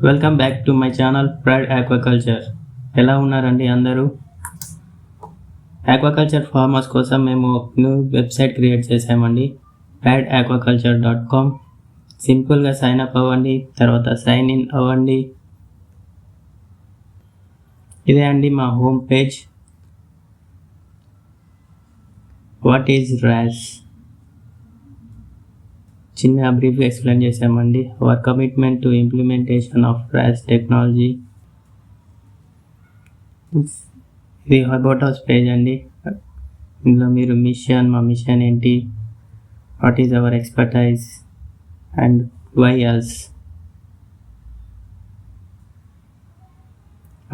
Welcome back to my channel pride aquaculture. ఎలా ఉన్నారండి అందరూ? ఆక్వాకల్చర్ ఫార్మర్స్ కోసం మేము న్యూ వెబ్సైట్ క్రియేట్ చేసామండి, prideaquaculture.com. సింపుల్గా సైన్ అప్ అవ్వండి, తర్వాత సైన్ ఇన్ అవ్వండి. ఇదే అండి మా home page. What is RAS? చిన్న బ్రీఫ్గా ఎక్స్ప్లెయిన్ చేసామండి. Our commitment to implementation of RAS technology. ఇది అబౌట్ అస్ పేజ్ అండి. ఇందులో మీరు మా మిషన్ ఏంటి, what is our expertise and why us,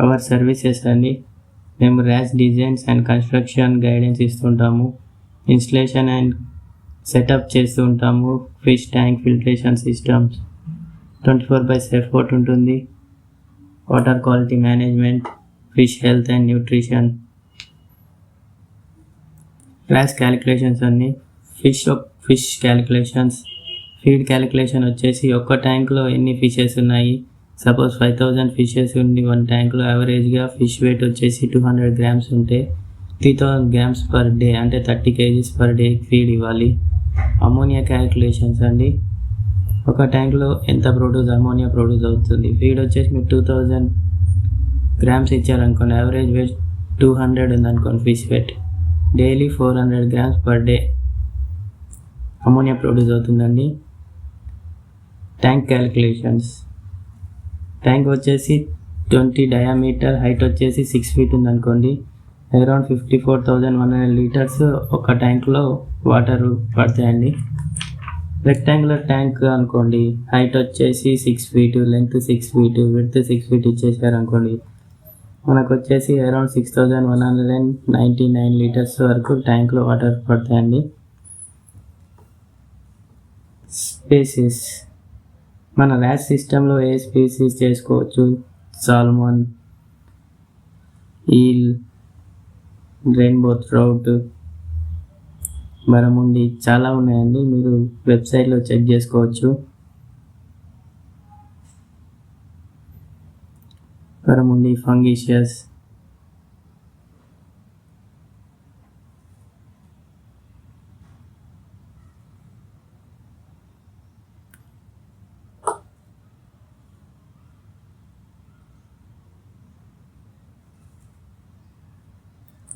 our services అండి. మేము RAS designs and construction guidance ఇస్తుంటాము, ఇన్స్టలేషన్ అండ్ సెటప్ చేస్తూ ఉంటాము. Fish tank filtration systems 24/7 support ఉంటుంది. Water quality management, fish health and nutrition, RAS calculations అన్ని. Fish calculations, feed calculation వచ్చేసి ఒక్క ట్యాంక్లో ఎన్ని ఫిషెస్ ఉన్నాయి. సపోజ్ 5000 ఫిషెస్ ఉంది వన్ ట్యాంక్లో. యావరేజ్గా ఫిష్ వెయిట్ వచ్చేసి 200 గ్రామ్స్ ఉంటే 3000 గ్రామ్స్ పర్ డే, అంటే 30 kgs పర్ డే ఫీడ్ ఇవ్వాలి. అమోనియా క్యాలిక్యులేషన్స్ అండి. ఒక ట్యాంక్లో ఎంత అమోనియా ప్రొడ్యూస్ అవుతుంది. ఫీడ్ వచ్చేసి మీరు 2000 గ్రామ్స్ ఇచ్చారనుకోండి, యావరేజ్ వెయిట్ 200 ఉందనుకోండి fish weight, daily 400 grams per day ammonia produce అవుతుందండి. ట్యాంక్ క్యాలిక్యులేషన్స్, ట్యాంక్ వచ్చేసి 20 డయామీటర్, హైట్ వచ్చేసి 6 feet ఉందనుకోండి, అరౌండ్ 54,100 లీటర్స్ ఒక ట్యాంక్లో వాటర్ పడతాయండి. రెక్టాంగులర్ ట్యాంక్ అనుకోండి, హైట్ వచ్చేసి 6 feet, length 6 feet, width 6 feet ఇచ్చేసారు అనుకోండి, మనకు వచ్చేసి అరౌండ్ 6,199 లీటర్స్ వరకు ట్యాంక్లో వాటర్ పడతాయండి. స్పీసీస్, మన RAS సిస్టంలో ఏ స్పీసీస్ చేసుకోవచ్చు. సాల్మన్, ఈల్, రెయిన్బో ట్రౌట్, బరముండి, చాలా ఉన్నాయండి. మీరు వెబ్సైట్లో చెక్ చేసుకోవచ్చు. బరముండి, ఫంగిషియస్,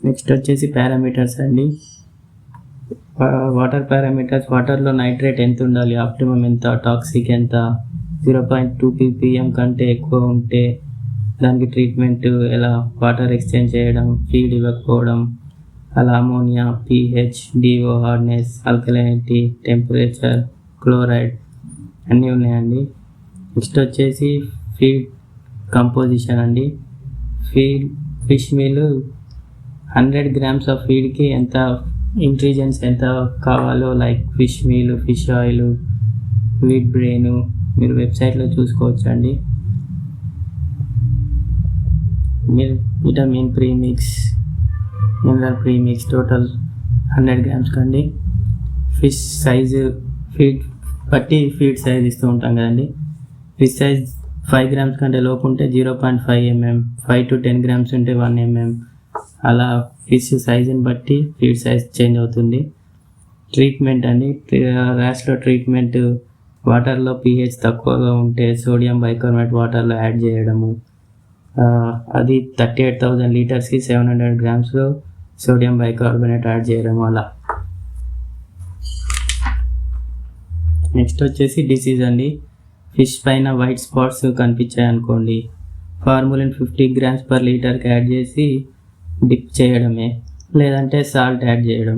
నెక్స్ట్ వచ్చేసి పారామీటర్స్ అండి. వాటర్ పారామీటర్స్, వాటర్లో నైట్రేట్ ఎంత ఉండాలి, ఆప్టిమమ్ ఎంత, టాక్సిక్ ఎంత, 0.2 ppm కంటే ఎక్కువ ఉంటే దానికి ట్రీట్మెంట్ ఎలా, వాటర్ ఎక్స్చేంజ్ చేయడం, ఫీడ్ ఇవ్వకపోవడం, అలా ammonia, pH, DO, hardness, alkalinity, temperature, chloride అన్నీ ఉన్నాయండి. నెక్స్ట్ వచ్చేసి ఫీడ్ కంపోజిషన్ అండి. ఫిష్ మీల్ 100 grams ఆఫ్ ఫీడ్కి ఎంత ఇంగ్రీడియంట్స్ ఎంత కావాలో, like fish meal, fish oil, wheat brain, మీరు వెబ్సైట్లో చూసుకోవచ్చు అండి. Vitamin premix, mineral premix, total 100 grams కండి. ఫిష్ సైజు, ఫీడ్ బట్టి ఫీడ్ సైజ్ ఇస్తూ ఉంటాం కదండి. ఫిష్ సైజ్ 5 grams కంటే లోపు ఉంటే 0.5 mm, 5 to 10 grams ఉంటే 1 mm, అలా ఫిష్ సైజుని బట్టి ఫీడ్ సైజ్ చేంజ్ అవుతుంది. ట్రీట్మెంట్ అండి. RASలో ట్రీట్మెంట్, వాటర్లో pH తక్కువగా ఉంటే సోడియం బైకార్బోనేట్ వాటర్లో యాడ్ చేయడము. అది 38,000 లీటర్స్కి 700 grams సోడియం బైకార్బోనేట్ యాడ్ చేయడం అలా. నెక్స్ట్ వచ్చేసి డిసీజ్ అండి. ఫిష్ పైన వైట్ స్పాట్స్ కనిపించాయి అనుకోండి, ఫార్ములిన్ 50 grams per లీటర్కి యాడ్ చేసి డిప్ చేయడమే, లేదంటే సాల్ట్ యాడ్ చేయడం.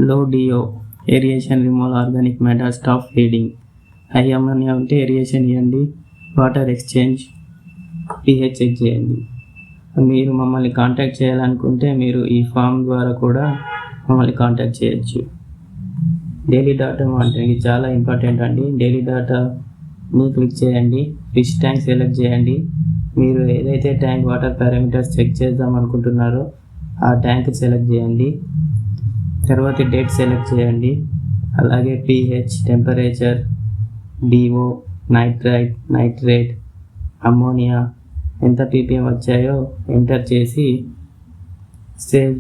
లో DO, aeration removal organic matter, stop feeding. High ammonia ఉంటే ఏరియేషన్ ఇవ్వండి, వాటర్ ఎక్స్చేంజ్, pH చెక్ చేయండి. మీరు మమ్మల్ని కాంటాక్ట్ చేయాలనుకుంటే మీరు ఈ ఫామ్ ద్వారా కూడా మమ్మల్ని కాంటాక్ట్ చేయొచ్చు. డైలీ డాటా మానిటరింగ్ చాలా ఇంపార్టెంట్ అండి. డైలీ డాటాని క్లిక్ చేయండి, ఫిష్ ట్యాంక్ సెలెక్ట్ చేయండి, మీరు ఏదైతే ట్యాంక్ వాటర్ పారామీటర్స్ చెక్ చేద్దాం అనుకుంటున్నారో ఆ ట్యాంక్ సెలెక్ట్ చేయండి. తర్వాత డేట్ సెలెక్ట్ చేయండి. అలాగే pH, temperature, DO, nitrate, ammonia ఎంత ppm వచ్చాయో ఎంటర్ చేసి సేవ్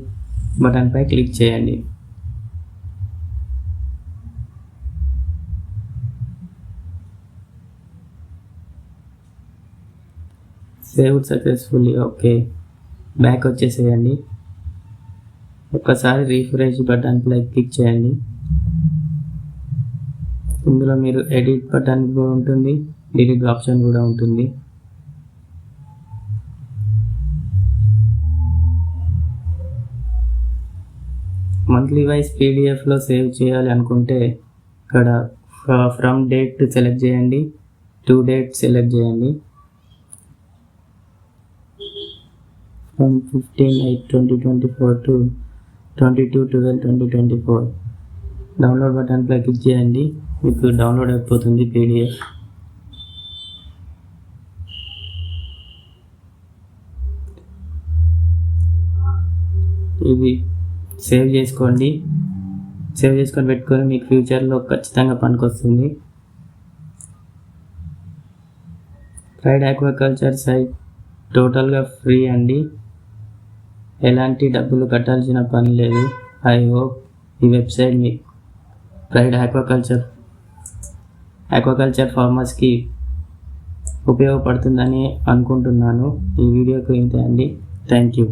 బటన్పై క్లిక్ చేయండి. Save successfully. ఓకే, బ్యాక్ వచ్చేసేయండి. ఒక్కసారి రీఫ్రెష్ బటన్పై క్లిక్ చేయండి. ఇందులో మీరు ఎడిట్ బటన్ కూడా ఉంటుంది, డిలీట్ ఆప్షన్ కూడా ఉంటుంది. మంత్లీ వైజ్ పీడిఎఫ్లో సేవ్ చేయాలి అనుకుంటే ఇక్కడ ఫ్రమ్ డేట్ సెలెక్ట్ చేయండి, టు డేట్ సెలెక్ట్ చేయండి. ఫ్రమ్ 15/8/2024 టు 22/12/2024 డౌన్లోడ్ బటన్పై క్లిక్ చేయండి. మీకు డౌన్లోడ్ అయిపోతుంది పీడిఎఫ్. ఇవి సేవ్ చేసుకొని పెట్టుకొని మీకు ఫ్యూచర్లో ఖచ్చితంగా పనికొస్తుంది. ప్రైడ్ ఆక్వాకల్చర్ సైట్ టోటల్గా ఫ్రీ అండి, ఎలాంటి డబ్బులు కట్టాల్సిన పని లేదు. ఐ హోప్ ఈ వెబ్సైట్ మీ ప్రైడ్ ఆక్వాకల్చర్ ఫార్మర్స్కి ఉపయోగపడుతుందని అనుకుంటున్నాను. ఈ వీడియోకి ఇంతే అండి. Thank you.